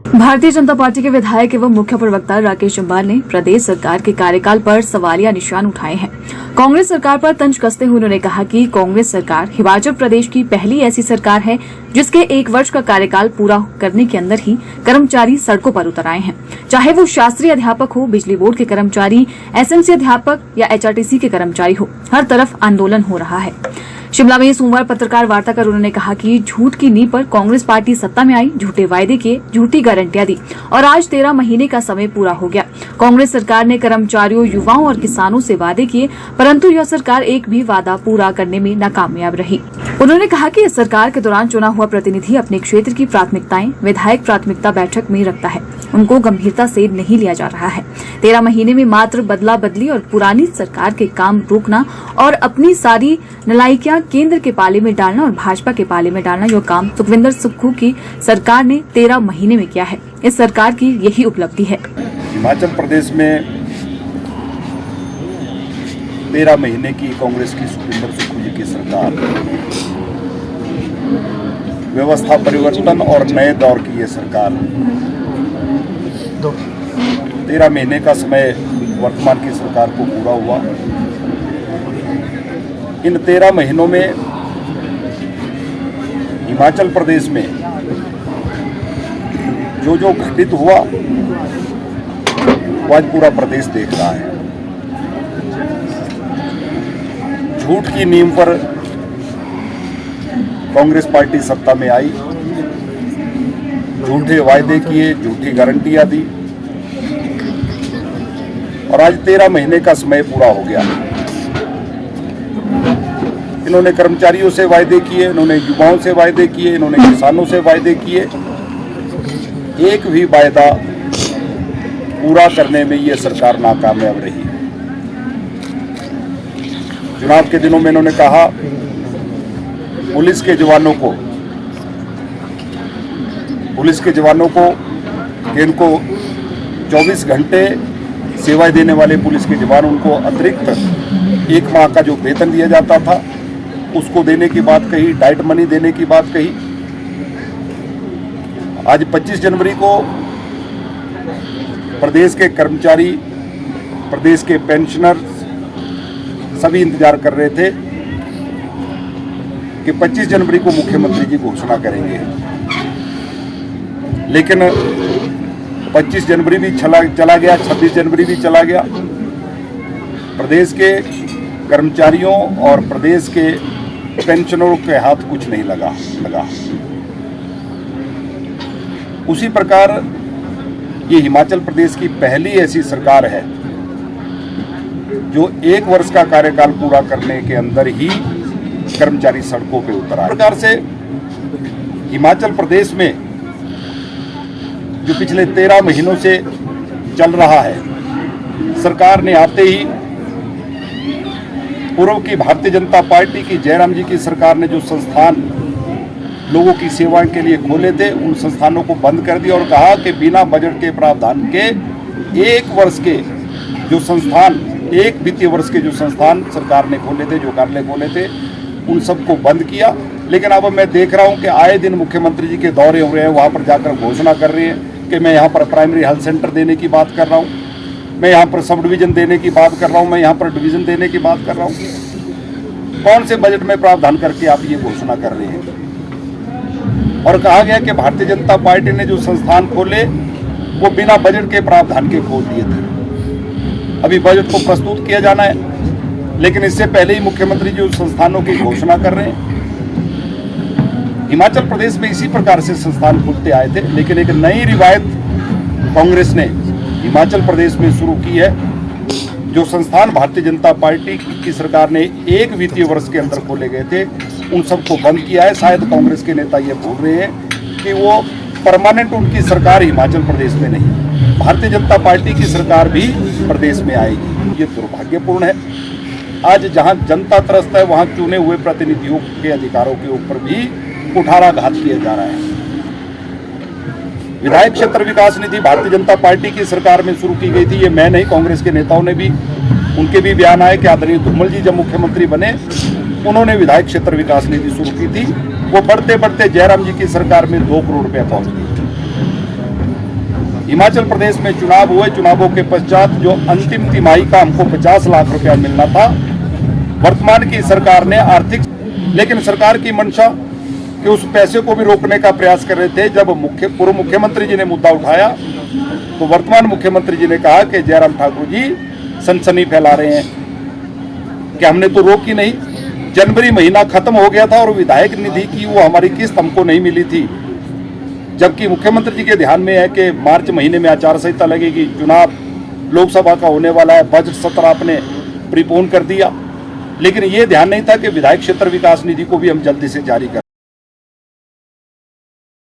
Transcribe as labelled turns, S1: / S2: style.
S1: Bharatiya Janata party के विधायक एवं मुख्य प्रवक्ता राकेश जम्वाल ने प्रदेश सरकार के कार्यकाल पर सवालिया निशान उठाए हैं। कांग्रेस सरकार पर तंज कसते हुए उन्होंने कहा कि कांग्रेस सरकार हिमाचल प्रदेश की पहली ऐसी सरकार है जिसके 1 वर्ष का कार्यकाल पूरा करने के अंदर ही कर्मचारी सड़कों पर उतर आए हैं। चाहे वो शास्त्रीय अध्यापक हो, बिजली बोर्ड के कर्मचारी, एसएमसी अध्यापक या एचआरटीसी के कर्मचारी हो, हर तरफ आंदोलन हो रहा है। शिमला में सोमवार पत्रकार वार्ता कर उन्होंने कहा कि झूठ की नींव पर कांग्रेस पार्टी सत्ता में आई, झूठे वायदे किए, झूठी गारंटियां दी और आज 13 महीने का समय पूरा हो गया। कांग्रेस सरकार ने कर्मचारियों, युवाओं और किसानों से वादे किए, परंतु यह सरकार एक भी वादा पूरा करने में नाकामयाब रही। उन्होंने कहा कि इस सरकार के दौरान चुना हुआ प्रतिनिधि अपने क्षेत्र की प्राथमिकताएं विधायक प्राथमिकता बैठक में रखता है, उनको गंभीरता से नहीं लिया जा रहा है। 13 महीने में मात्र बदला बदली और पुरानी सरकार के काम रोकना और अपनी सारी नलायकियां केंद्र के पाले में डालना और भाजपा के पाले में डालना, यह काम सुखविंदर सुक्खू की सरकार ने 13 महीने में किया है। इस सरकार की यही उपलब्धि है।
S2: हिमाचल प्रदेश में 13 महीने की कांग्रेस की सुखविंदर सुक्खू जी की सरकार व्यवस्था परिवर्तन और नए दौर की ये सरकार 13 महीने का समय वर्तमान की सरकार को पूरा हुआ। इन 13 महीनों में हिमाचल प्रदेश में जो जो घटित हुआ वो आज पूरा प्रदेश देख रहा है। झूठ की नींव पर कांग्रेस पार्टी सत्ता में आई, झूठे वायदे किए, झूठी गारंटियां दी और आज 13 महीने का समय पूरा हो गया। इन्होंने कर्मचारियों से वायदे किए, इन्होंने युवाओं से वायदे किए, इन्होंने किसानों से वायदे किए, एक भी वायदा पूरा करने में ये सरकार नाकामयाब रही। चुनाव के दिनों में इन्होंने कहा पुलिस के जवानों को कि इनको 24 घंटे सेवाएं देने वाले पुलिस के जवान, उनको अतिरिक्त 1 माह का जो वेतन दिया जाता था उसको देने की बात कही, डाइट मनी देने की बात कही। आज 25 जनवरी को प्रदेश के कर्मचारी, प्रदेश के पेंशनर सभी इंतजार कर रहे थे कि 25 जनवरी को मुख्यमंत्री जी घोषणा करेंगे, लेकिन 25 जनवरी भी चला गया, 26 जनवरी भी चला गया। प्रदेश के कर्मचारियों और प्रदेश के पेंशनरों के हाथ कुछ नहीं लगा। उसी प्रकार ये हिमाचल प्रदेश की पहली ऐसी सरकार है जो 1 वर्ष का कार्यकाल पूरा करने के अंदर ही कर्मचारी सड़कों पे उतर आए। इस प्रकार से हिमाचल प्रदेश में जो पिछले 13 महीनों से चल रहा है, सरकार ने आते ही पूर्व की भारतीय जनता पार्टी की जयराम जी की सरकार ने जो संस्थान लोगों की सेवाओं के लिए खोले थे, उन संस्थानों को बंद कर दिया और कहा कि बिना बजट के प्रावधान के 1 वर्ष के जो संस्थान, 1 वित्तीय वर्ष के जो संस्थान सरकार ने खोले थे, जो कार्यालय खोले थे, उन सबको बंद किया। लेकिन अब मैं देख रहा हूं कि आए दिन मुख्यमंत्री जी के दौरे हो रहे हैं, वहां पर जाकर घोषणा कर रहे हैं कि मैं यहाँ पर प्राइमरी हेल्थ सेंटर देने की बात कर रहा हूँ, मैं यहाँ पर सब डिवीजन देने की बात कर रहा हूँ, मैं यहाँ पर डिवीजन देने की बात कर रहा हूँ। कौन से बजट में प्रावधान करके आप ये घोषणा कर रहे हैं? और कहा गया कि भारतीय जनता पार्टी ने जो संस्थान खोले वो बिना बजट के प्रावधान के खोल दिए थे। अभी बजट को प्रस्तुत किया जाना है, लेकिन इससे पहले ही मुख्यमंत्री जी उस संस्थानों की घोषणा कर रहे हैं। हिमाचल प्रदेश में इसी प्रकार से संस्थान खुलते आए थे, लेकिन एक नई रिवायत कांग्रेस ने हिमाचल प्रदेश में शुरू की है। जो संस्थान भारतीय जनता पार्टी की सरकार ने 1 वित्तीय वर्ष के अंदर खोले गए थे, उन सबको बंद किया है। शायद कांग्रेस के नेता ये बोल रहे हैं कि वो परमानेंट उनकी सरकार हिमाचल प्रदेश में नहीं, भारतीय जनता पार्टी की सरकार भी प्रदेश में आएगी। ये दुर्भाग्यपूर्ण है। आज जहां जनता त्रस्त है, वहां चुने हुए प्रतिनिधियों के अधिकारों के ऊपर भी कुठाराघात किया जा रहा है। विधायक क्षेत्र विकास निधि भारतीय जनता पार्टी की सरकार में शुरू की गई थी। ये मैं नहीं, कांग्रेस के नेताओं ने भी, उनके भी बयान आए कि आदरणीय धूमल जी जब मुख्यमंत्री बने, उन्होंने विधायक क्षेत्र विकास निधि शुरू की थी। वो बढ़ते बढ़ते जयराम जी की सरकार में 2 करोड़ रुपया पहुंच गई। हिमाचल प्रदेश में चुनाव हुए, चुनावों के पश्चात जो अंतिम तिमाही का हमको 50 लाख रुपया मिलना था, वर्तमान की सरकार ने आर्थिक, लेकिन सरकार की मंशा कि उस पैसे को भी रोकने का प्रयास कर रहे थे। जब पूर्व मुख्यमंत्री जी ने मुद्दा उठाया तो वर्तमान मुख्यमंत्री जी ने कहा कि जयराम ठाकुर जी सनसनी फैला रहे हैं कि हमने तो रोकी नहीं। जनवरी महीना खत्म हो गया था और विधायक निधि की वो हमारी किस्त हमको नहीं मिली थी, जबकि मुख्यमंत्री जी के ध्यान में है कि मार्च महीने में आचार संहिता लगेगी, चुनाव लोकसभा का होने वाला है, बजट सत्र आपने प्रीपोन कर दिया। लेकिन ये ध्यान नहीं था कि विधायक क्षेत्र विकास निधि को भी हम जल्दी से जारी करें।